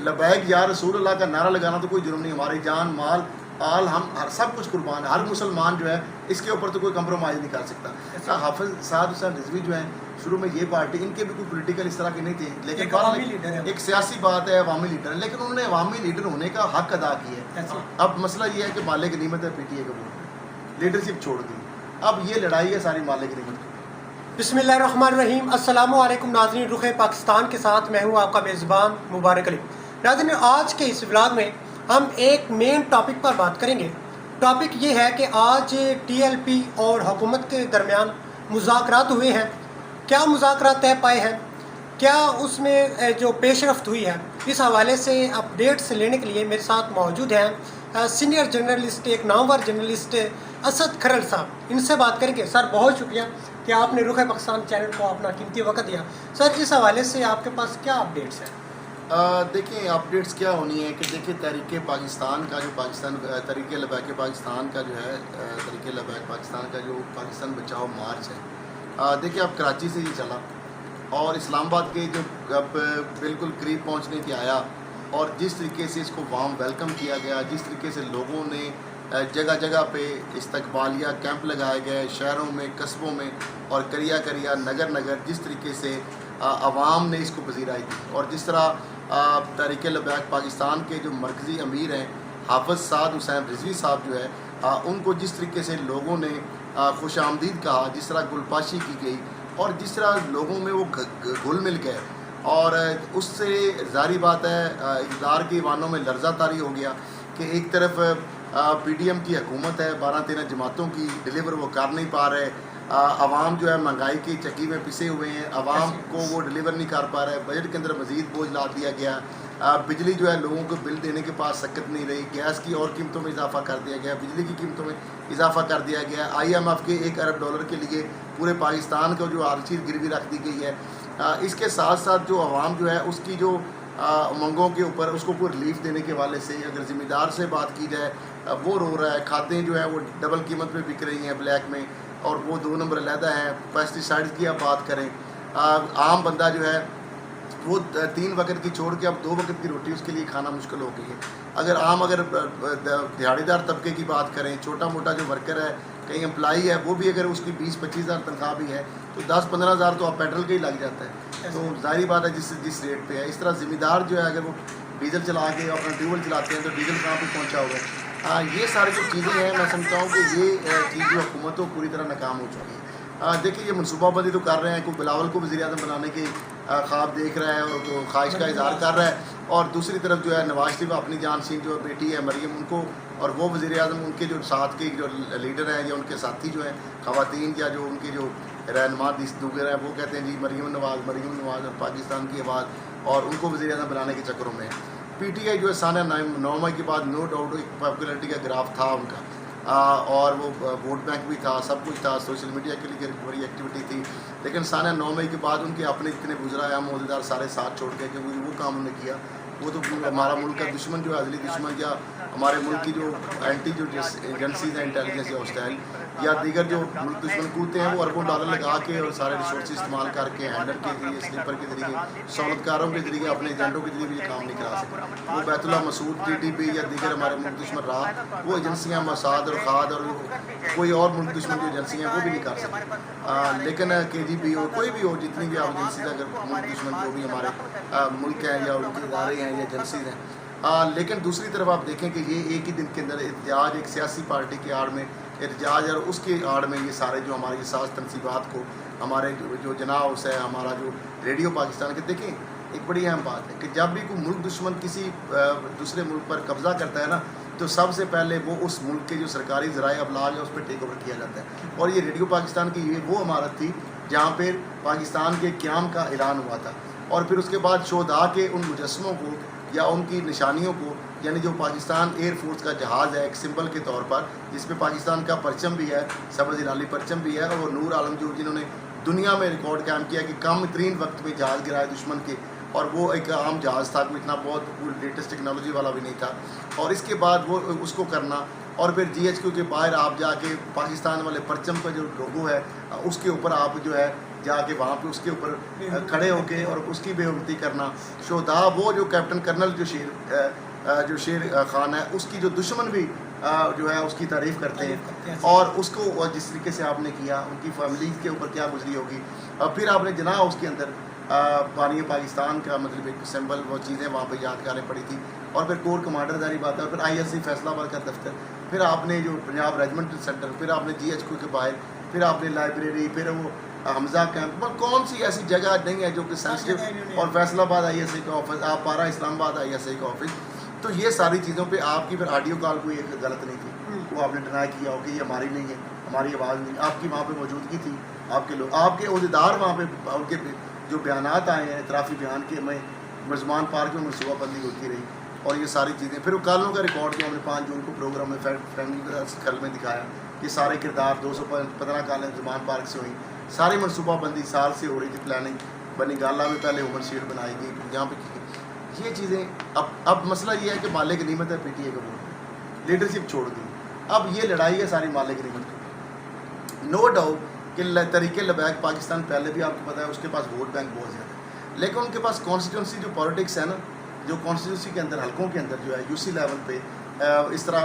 लबैक या रसूल अल्लाह का नारा लगाना तो कोई जुर्म नहीं, हमारी जान माल आल हम हर सब कुछ कुर्बान है। हर मुसलमान जो है इसके ऊपर तो कोई कंप्रोमाइज़ नहीं कर सकता। हाफिज़ साद हुसैन रिजवी जो हैं शुरू में ये पार्टी इनके भी कोई पॉलिटिकल इस तरह की नहीं थी, लेकिन एक सियासी बात है, अवामी लीडर है, लेकिन उन्होंने अवामी लीडर होने का हक अदा किया है। अब मसला ये है कि माले गनीमत है PTI का वोट, लीडरशिप छोड़ दी, अब ये लड़ाई है सारी माले गनीमत की। बिस्मिल्लाहिर्रहमानिर्रहीम, अस्सलामु अलैकुम नाज़रीन, रुख पाकिस्तान के साथ मैं हूँ आपका मेज़बान मुबारक अली। नाज़रीन, आज के इस व्लॉग में हम एक मेन टॉपिक पर बात करेंगे। टॉपिक ये है कि आज TLP और हुकूमत के दरमियान मुज़ाकरात हुए हैं। क्या मुज़ाकरात तय पाए हैं, क्या उसमें जो पेशरफ्त हुई है, इस हवाले से अपडेट्स लेने के लिए मेरे साथ मौजूद हैं सीनियर जर्नलिस्ट, एक नामवर जर्नलिस्ट असद खरल साहब। इनसे बात करेंगे। सर, बहुत शुक्रिया कि आपने रुख पाकिस्तान चैनल को अपना कीमती वक्त दिया। सर, इस हवाले से आपके पास क्या अपडेट्स हैं? देखिए, अपडेट्स क्या होनी है कि देखिए तहरीक पाकिस्तान का जो तहरीक लबैक पाकिस्तान का जो है तहरीक लबैक पाकिस्तान का जो पाकिस्तान बचाओ मार्च है, देखिए अब कराची से ही चला और इस्लामाबाद के जो अब बिल्कुल करीब पहुंचने के आया, और जिस तरीके से इसको वार्म वेलकम किया गया, जिस तरीके से लोगों ने जगह जगह पे इस्तकबालिया कैंप लगाए गए, शहरों में, कस्बों में और करिया करिया नगर नगर, जिस तरीके से आवाम ने इसको पजीराई दी, और जिस तरह तहरीक लबैक पाकिस्तान के जो मरकज़ी अमीर हैं हाफिज़ साद हुसैन रिजवी साहब जो है उनको जिस तरीके से लोगों ने खुश आमदीद कहा, जिस तरह गुलपाशी की गई और जिस तरह लोगों में वो घुल मिल गए, और उससे जारी बात है इक़्तिदार के ईवानों में लर्ज़ा तारी हो गया कि एक तरफ PDM की हुकूमत है, 12-13 जमातों की, डिलीवर वो कर नहीं पा रहे, आवाम जो है महंगाई की चक्की में पिसे हुए हैं, आवाम को वो डिलीवर नहीं कर पा रहे, बजट के अंदर मज़ीद बोझ ला दिया गया, बिजली जो है लोगों को बिल देने के पास सकत नहीं रही, गैस की और कीमतों में इजाफा कर दिया गया, बिजली की कीमतों में इजाफा कर दिया गया, IMF के $1 अरब के लिए पूरे पाकिस्तान को जो हर चीज़ गिरवी रख दी गई है। इसके साथ साथ जो आवाम जो है उसकी जो उमंगों के ऊपर उसको कोई रिलीफ देने के वाले से अगर ज़िम्मेदार से बात की जाए, वो रो रहा है, खादें जो है वो डबल कीमत पे बिक रही हैं ब्लैक में, और वो 2 नंबर अलहदा हैं। पेस्टिसाइड्स की आप बात करें, आम बंदा जो है वो 3 वक्त की छोड़ के अब 2 वक्त की रोटी उसके लिए खाना मुश्किल हो गई है। अगर दिहाड़ीदार तबके की बात करें, छोटा मोटा जो वर्कर है, कहीं एम्प्लाई है, वो भी अगर उसकी 20-25 हज़ार तनख्वाह भी है तो 10-15 हज़ार तो आप पेट्रोल के ही लग जाता है। तो जाहिर बात है जिस रेट पे है, इस तरह ज़िम्मेदार जो है अगर वो डीजल चला के अपना ट्यूबवेल चलाते हैं तो डीजल कहाँ पर पहुँचा होगा। ये सारी जो चीज़ें हैं, मैं समझता हूँ कि ये चीज़ जो हुकूमत हो पूरी तरह नाकाम हो चुकी है। देखिए, ये मनसूबाबंदी तो कर रहे हैं, कोई बिलावल को वज़ीर-ए-आज़म बनाने के ख्वाब देख रहा है और तो ख्वाहिश का इज़हार कर रहा है, और दूसरी तरफ जो है नवाज शरीफ अपनी जानशीन जो बेटी है मरीम उनको, और वो वज़ीर-ए-आज़म उनके जो साथ के जो लीडर हैं या उनके साथी जो हैं ख़वातीन या जो उनके जो रहनुमा दीगर हैं, वो कहते हैं जी मरीम नवाज़ और पाकिस्तान की आवाज़, और उनको वज़ीर-ए-आज़म बनाने के चक्करों में PTI जो है साना 9 के बाद नो डाउट एक पॉपुलरिटी का ग्राफ था उनका, और वो वोट बैंक भी था, सब कुछ था, सोशल मीडिया के लिए बड़ी एक्टिविटी थी, लेकिन साना 9 मई के बाद उनके अपने इतने बुजुर्ग या मोहदेदार सारे साथ छोड़ के क्योंकि वो काम उन्होंने किया, वो तो हमारा मुल्क का दुश्मन जो है, अजली दुश्मन, या हमारे मुल्क की जो एंटी जो एजेंसीज हैं, इंटेलिजेंस या हॉस्टाइल या दीगर जो मुल्क दुश्मन कूदते हैं, वो अरबों डॉलर लगा के और सारे रिसोर्स इस्तेमाल करके हैंडल के जरिए, स्लीपर के जरिए, सहूलतकारों के जरिए, अपने एजेंटों के जरिए भी ये काम नहीं करा सकते। वो बैतुल्ला मसूद, TTP या दीगर हमारे मुल्क दुश्मन रहा, वो एजेंसियाँ मसाद और खाद और कोई और मुल्क दुश्मन जो एजेंसियाँ वो भी नहीं कर सकती। लेकिन KGB हो, कोई भी हो, जितनी भी आप एजेंसी अगर मुल्क दुश्मन जो भी हमारे मुल्क हैं या उनके इदारे हैं या एजेंसीज हैं, लेकिन दूसरी तरफ आप देखें कि ये एक ही दिन के अंदर एहतजाज, एक सियासी पार्टी की आड़ में एहतजाज, और उसके आड़ में ये सारे जो हमारी साज तनसीबात को, हमारे जो जना हाउस है, हमारा जो रेडियो पाकिस्तान के, देखें एक बड़ी अहम बात है कि जब भी कोई मुल्क दुश्मन किसी दूसरे मुल्क पर कब्ज़ा करता है ना, तो सबसे पहले वो उस मुल्क के जो सरकारी ज़राए अबलाग है उस पर टेक ओवर किया जाता है, और ये रेडियो पाकिस्तान की ये वो इमारत थी जहाँ पर पाकिस्तान के क़याम का ऐलान हुआ था, और फिर उसके बाद शोधा के उन मुजस्मों को या उनकी निशानियों को, यानी जो पाकिस्तान एयरफोर्स का जहाज़ है एक सिंबल के तौर पर, जिसमें पाकिस्तान का परचम भी है, सब्ज़ हिलाली परचम भी है, और वो नूर आलम जो जिन्होंने दुनिया में रिकॉर्ड कायम किया कि कम तरीन वक्त में जहाज़ गिराए दुश्मन के, और वो एक आम जहाज़ था, कोई इतना बहुत लेटेस्ट टेक्नोलॉजी वाला भी नहीं था, और इसके बाद वो उसको करना, और फिर GHQ के बाहर आप जाके पाकिस्तान वाले परचम का जो लोगो है उसके ऊपर आप जो है जाके वहाँ पे उसके ऊपर खड़े होके और उसकी बेइज्जती करना। शोधा वो जो कैप्टन कर्नल जो शेर खान है, उसकी जो दुश्मन भी जो है उसकी तारीफ़ करते हैं, और उसको जिस तरीके से आपने किया, उनकी फैमिली के ऊपर क्या गुजरी होगी। फिर आपने जना उसके अंदर पानी पाकिस्तान का मतलब एक सिंबल, वो चीज़ें वहाँ पे यादगारें पड़ी थी, और फिर कोर कमांडर जारी बात है, और फिर ISC फैसलाबाद का दफ्तर, फिर आपने जो पंजाब रेजिमेंटल सेंटर, फिर आपने GHQ के बाहर, फिर आपने लाइब्रेरी, फिर वो हमजा कैंप। कौन सी ऐसी जगह नहीं है जो कि सेंसिटिव, और फैसलाबाद ISA का ऑफिस, आप पारा इस्लामाबाद ISA का ऑफिस। तो ये सारी चीज़ों पे आपकी फिर ऑडियो कॉल कोई एक गलत नहीं थी, वो आपने डिनाई किया हो कि ये हमारी नहीं है, हमारी आवाज़ नहीं। आपकी वहाँ पे मौजूदगी थी, आपके लोग, आपके अहदेदार वहाँ पे, उनके जो बयानात आए हैं इतराफ़ी बयान के, मैं मुसलमान पार्क में मनसूबाबंदी होती रही, और ये सारी चीज़ें। फिर कालों का रिकॉर्ड जो हमने 5 जून को प्रोग्राम में फैमिली खल में दिखाया, ये सारे किरदार 215 कालें मुसलमान पार्क से हुई, सारी मनसूबाबंदी साल से हो रही थी, प्लानिंग बनी, गाला में पहले उमर शीट बनाई गई, यहाँ पे ये चीज़ें। अब मसला ये है कि मालिक गनीमत है PTA का वोट, लीडरशिप छोड़ दी, अब ये लड़ाई है सारी मालिक गनीमत की। नो डाउट कि तरीके लबैक पाकिस्तान पहले भी आपको पता है उसके पास वोट बैंक बहुत ज़्यादा है, लेकिन उनके पास कॉन्स्टिट्यूंसी जो पॉलिटिक्स है ना, जो कॉन्स्टिट्यूंसी के अंदर हलकों के अंदर जो है UC लेवल पे इस तरह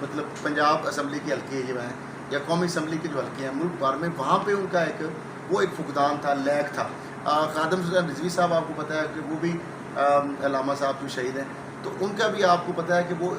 मतलब पंजाब असम्बली के हल्के जो हैं या कौमी असम्बली के जो हल्के हैं मुल्क भर में, वहाँ पे उनका वो एक फुकदान था, लैक था। खादम रिजवी साहब आपको पता है कि वो भी अलामा साहब जो शहीद हैं, तो उनका भी आपको पता है कि वो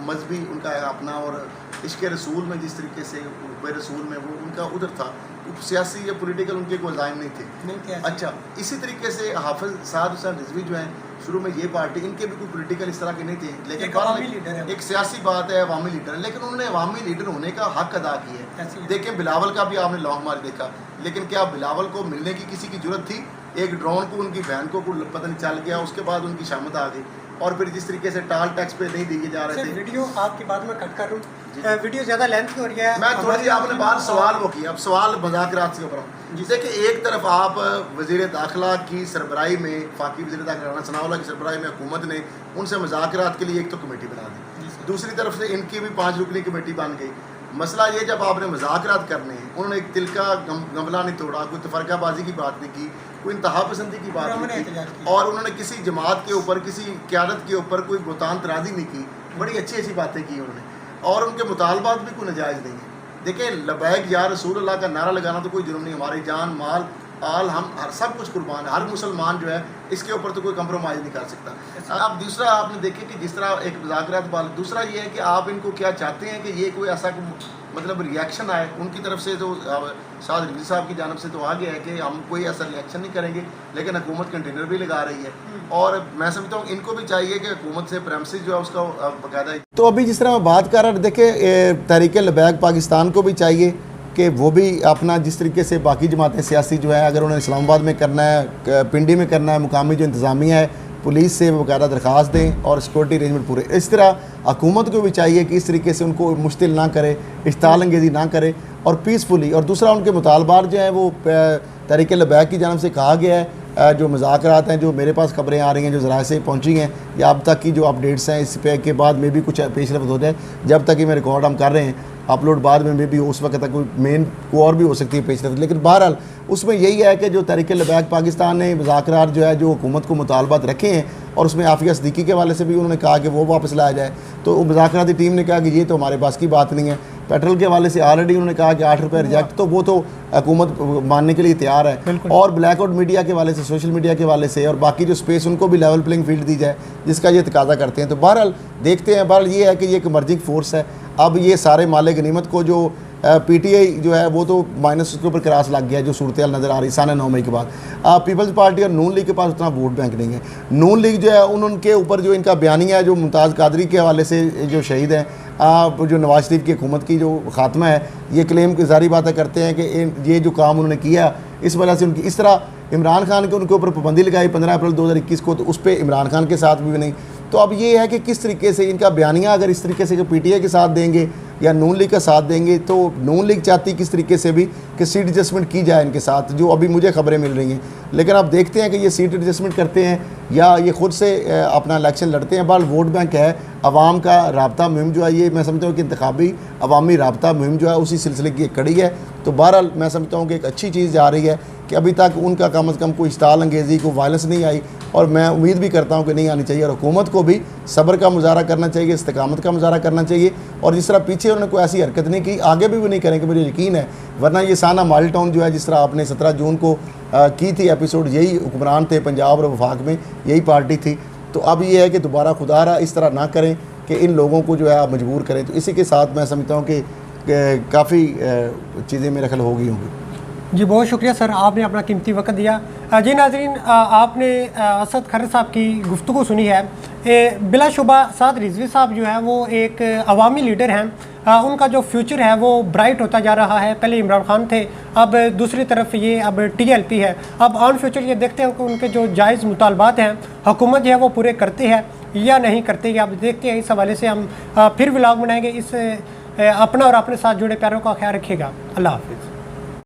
मजहबी उनका अपना, और इश्क रसूल में जिस तरीके से रसूल में वो उनका उधर था, सियासी या पॉलिटिकल उनके कोई इल्ज़ाम नहीं थे। अच्छा, इसी तरीके से हाफिज़ साद हुसैन रिजवी जो हैं, शुरू में ये पार्टी, इनके भी कोई पॉलिटिकल इस तरह के नहीं थे, लेकिन एक सियासी बात है, अवामी लीडर है, लेकिन उन्होंने अवामी लीडर होने का हक अदा किया है। देखें बिलावल का भी आपने लॉन्ग मार्च देखा, लेकिन क्या बिलावल को मिलने की किसी की जरूरत थी? एक ड्रोन को उनकी बहन को पता नहीं चल गया, उसके बाद उनकी शामत आ गई, और फिर जिस तरीके से टाल टैक्स पे नहीं दिए जा रहे थे। वीडियो आपकी बात में कट कर रहा हूँ, वीडियो ज़्यादा लेंथ हो रही है, मैं थोड़ी सी आपने बात सवाल वो किया, अब सवाल मज़ाकरात से ऊपर हूँ। जिसे कि एक तरफ आप वज़ीर दाखिला की सरबराही में, फाकी वज़ीर दाखिला राना सनाउल्लाह की सरबराही में हुकूमत ने उनसे मज़ाकरात के लिए एक तो कमेटी बना दी, दूसरी तरफ से इनकी भी 5 रुकनी कमेटी बन गई। मसला ये, जब आपने मज़ाकरात करने हैं, उन्होंने एक तिल का गमला नहीं तोड़ा, कोई तफरकाबाजी की बात नहीं की, कोई इंतहा पसंदी की बात नहीं की, और उन्होंने किसी जमात के ऊपर, किसी क़यादत के ऊपर कोई बुतान तराजी नहीं की। बड़ी अच्छी अच्छी बातें की उन्होंने, और उनके मुतालबात भी कोई नाजायज़ नहीं है। देखें, लबैक या रसूल अल्लाह का नारा लगाना तो कोई जुर्म नहीं, हमारी जान माल आल हम हर सब कुछ कुर्बान है, हर मुसलमान जो है इसके ऊपर तो कोई कंप्रोमाइज़ नहीं कर सकता। अब दूसरा आपने देखे कि जिस तरह एक मुज़ाकरात वाला, दूसरा ये है कि आप इनको क्या चाहते हैं कि ये कोई ऐसा मतलब रिएक्शन आए उनकी तरफ से, तो शाद रिजवी साहब की जानब से तो आ गया है कि हम कोई ऐसा रिएक्शन नहीं करेंगे, लेकिन हुकूमत कंटेनर भी लगा रही है, और मैं समझता हूँ इनको भी चाहिए कि हुकूमत से प्रेमिसेस जो है उसका बाकायदा। तो अभी जिस तरह मैं बात कर रहा हूँ, देखिए तहरीक लबैक पाकिस्तान को भी चाहिए कि वो भी अपना जिस तरीके से बाकी जमातें सियासी जो है, अगर उन्हें इस्लामाबाद में करना है, पिंडी में करना है, मुकामी जो इंतज़ामिया है पुलिस से बाकायदा दरख्वास्त दें और सिक्योरिटी अरेंजमेंट पूरे। इस तरह हुकूमत को भी चाहिए कि इस तरीके से उनको मुश्तिल ना करे, इश्ताल अंगेज़ी ना करे, और पीसफुली। और दूसरा उनके मुतालबात जो हैं वो तहरीक लबैक की जानब से कहा गया है, जो मज़ाकरात हैं, जो मेरे पास खबरें आ रही हैं, जो ज़राए से पहुँची हैं, या अब तक की जो अपडेट्स हैं, इस पे के बाद में भी कुछ पेशरफ्त हो जाए, जब तक कि मैं रिकॉर्ड हम कर रहे हैं, अपलोड बाद में भी उस वक्त तक कोई मेन को और भी हो सकती है पेशरफ्त। लेकिन बहरहाल उसमें यही है कि जो तहरीक लबैक पाकिस्तान ने मुज़ाकरात जो है, जो हुकूमत को मुतालबात रखे हैं, और उसमें आफिया सिद्दीकी के वाले से भी उन्होंने कहा कि वो वापस लाया जाए, तो मुज़ाकराती टीम ने कहा कि ये तो हमारे पास की बात नहीं है। पेट्रोल के वाले से ऑलरेडी उन्होंने कहा कि 8 रुपये रिजेक्ट, तो वो तो हुकूमत मानने के लिए तैयार है। और ब्लैकआउट मीडिया के वाले से, सोशल मीडिया के वाले से, और बाकी जो स्पेस, उनको भी लेवल प्लेइंग फील्ड दी जाए, जिसका ये तकाजा करते हैं। तो बहरहाल देखते हैं, बहरहाल ये है कि ये एक इमर्जिंग फोर्स है। अब ये सारे माले गनीमत को जो PTI जो है वो तो माइनस उसके ऊपर क्रॉस लग गया है, जो सूरत नज़र आ रही सन 9 मई के बाद। पीपल्स पार्टी और नून लीग के पास उतना वोट बैंक नहीं है। नून लीग जो है उनके ऊपर जो इनका बयानिया है, जो मुमताज़ कादरी के हवाले से जो शहीद हैं, जो नवाज शरीफ की हुकूमत की जो खात्मा है, ये क्लेम जारी बातें करते हैं कि ये जो काम उन्होंने किया, इस वजह से उनकी इस तरह इमरान खान के उनके ऊपर पाबंदी लगाई 15 अप्रैल 2021 को, तो उस पर इमरान खान के साथ भी नहीं। तो अब ये है कि किस तरीके से इनका बयानिया, अगर इस तरीके से PTI के साथ देंगे या नून लीग का साथ देंगे, तो नून लीग चाहती किस तरीके से भी कि सीट एडजस्टमेंट की जाए इनके साथ, जो अभी मुझे खबरें मिल रही हैं। लेकिन आप देखते हैं कि ये सीट एडजस्टमेंट करते हैं या ये खुद से अपना इलेक्शन लड़ते हैं। बहरहाल वोट बैंक है, आवाम का राब्ता मुहिम जो है, ये मैं समझता हूँ कि इंतखाबी अवामी राब्ता मुहिम जो है उसी सिलसिले की एक कड़ी है। तो बहरहाल मैं समझता हूँ कि एक अच्छी चीज़ जा रही है कि अभी तक उनका कम अज़ कम कोई स्टाल अंगेज़ी को वायलेंस नहीं आई, और मैं उम्मीद भी करता हूँ कि नहीं आनी चाहिए। और हुकूमत को भी सब्र का मुजाहरा करना चाहिए, इस्तिकामत का मुजाहरा करना चाहिए, और जिस तरह पीछे उन्होंने कोई ऐसी हरकत नहीं की, आगे भी वो नहीं करेंगे, मुझे यकीन है। वरना ये साना मॉडल टाउन जो है, जिस तरह आपने 17 जून को की थी एपिसोड, यही हुक्मरान थे पंजाब और वफाक में, यही पार्टी थी। तो अब ये है कि दोबारा खुदारा इस तरह ना करें कि इन लोगों को जो है आप मजबूर करें। तो इसी के साथ मैं समझता हूँ कि काफ़ी चीज़ें मेरे ख्याल होगी होंगी। जी बहुत शुक्रिया सर, आपने अपना कीमती वक्त दिया। जी नाज़रीन, आपने असद खर साहब की गुफ्तगू सुनी है। बिलाशुबा साद रिजवी साहब जो है वो एक अवामी लीडर हैं। उनका जो फ्यूचर है वो ब्राइट होता जा रहा है। पहले इमरान खान थे, अब दूसरी तरफ ये अब TLP है। अब ऑन फ्यूचर ये देखते हैं कि उनके जो जायज़ मुतालबात हैं हुकूमत जो है वो पूरे करते हैं या नहीं करते हैं। अब देखते हैं, इस हवाले से हम फिर व्लॉग बनाएंगे। इस अपना और अपने साथ जुड़े प्यारों का ख्याल रखिएगा। अल्लाह हाफिज़।